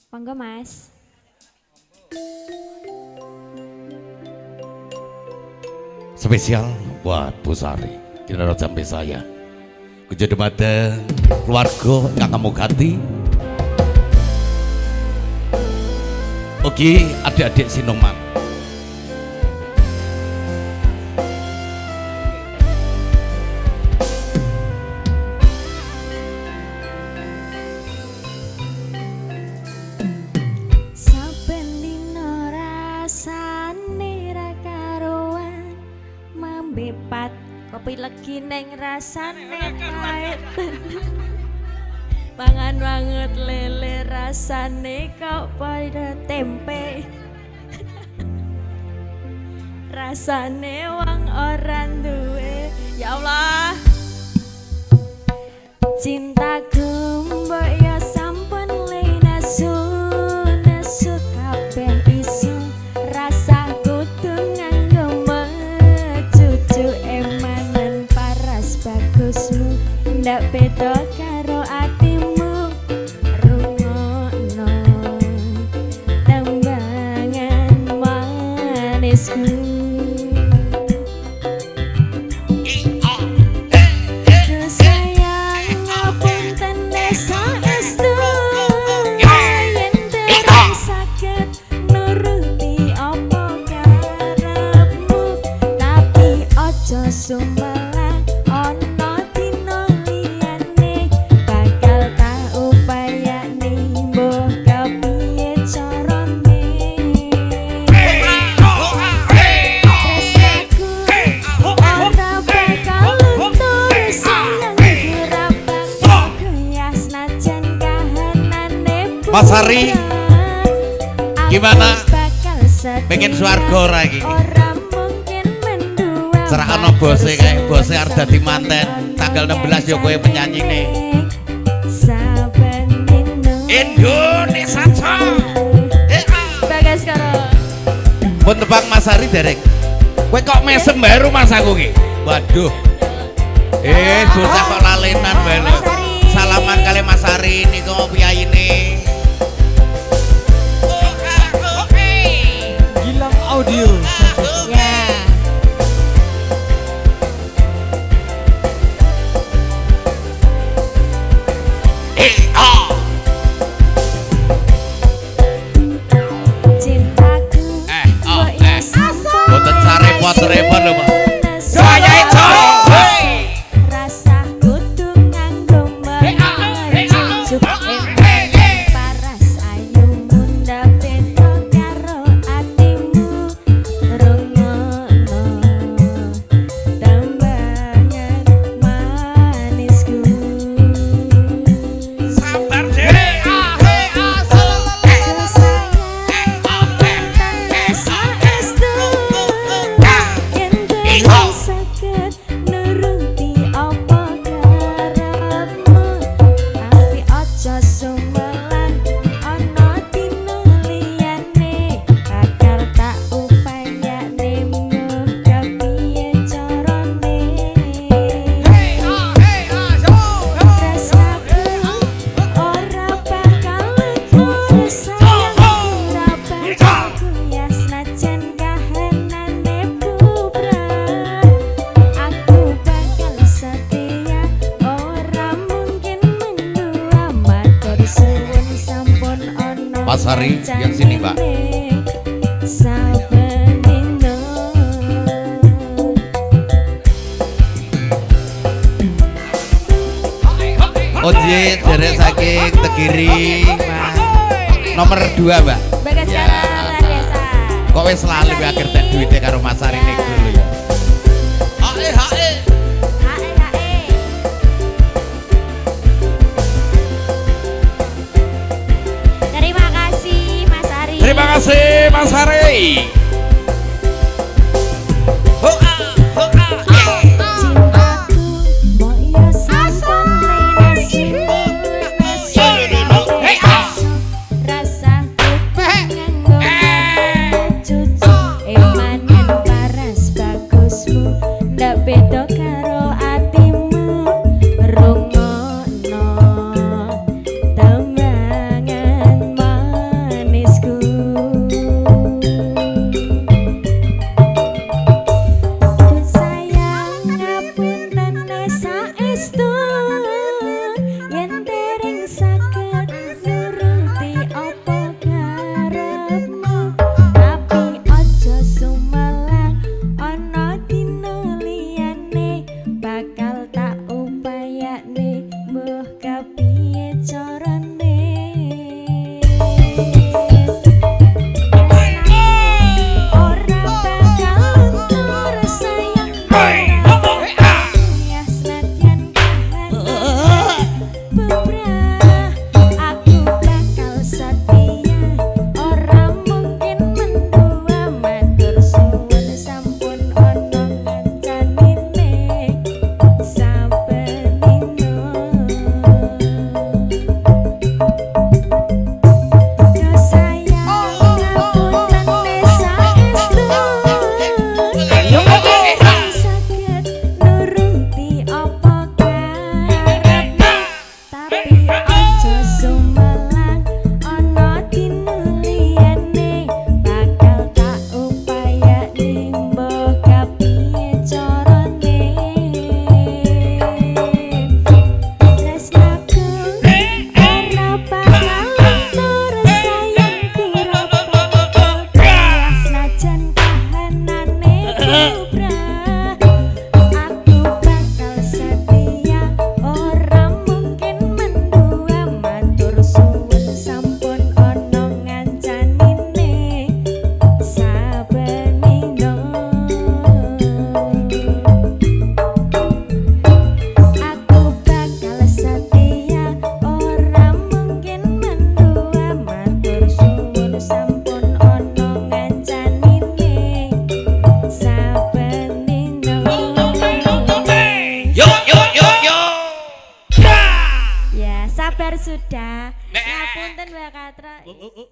Monggo Mas. Spesial buat Bu Sari. Kira jambe saya. Kejedemade keluarga yang kamu ganti. Oke, adik-adik Sinoman. Bepat kopi legi neng rasane pahit. Mangan banget lele rasane kok pada tempe. Rasane wong orang duwe. Ya Allah. Cintaku mbok ya sampun le nasu kabeh isu rasa kudu nganggo cucu emanan paras bagusmu ndak beda karo atimu rungokno tembangan manisku. Sumelang ono dino liyane bakal tak upayane mbuh kepiye carane tresnaku ora bakal luntur sayangku ora bakal goyah senajan kahanane Mas Hari gimana? Pengen swarga ora iki? Serahano bose kayak bose arep dadi manten tanggal 16 yo kowe penyanyine Indonesia. Bagas karo pun tebang Mas Hari derek kowe kok mesem baru Mas aku ki. Waduh susah kok lalenan bae. Salaman kali Mas Hari niku piyayine Gilang Audio. ya. boten sarepot-repot lho Pak. Saya rasa kudu nganggo merujuk paras ayu munda beda karo atimu rungokno tembangan manisku Sabar Mas Hari yang sini Mbak. Oje derek saking Tegiri nomor 2 Mbak. Ya. Kok wis lali akhir tek duwite karo Mas Hari nek dulu ya. Hae. Terima kasih Mas Hari. Beda karo atimu rungokno tembangan Sabar sudah. Mbak. Ngapunten Mbak Katra. Oh, oh, oh.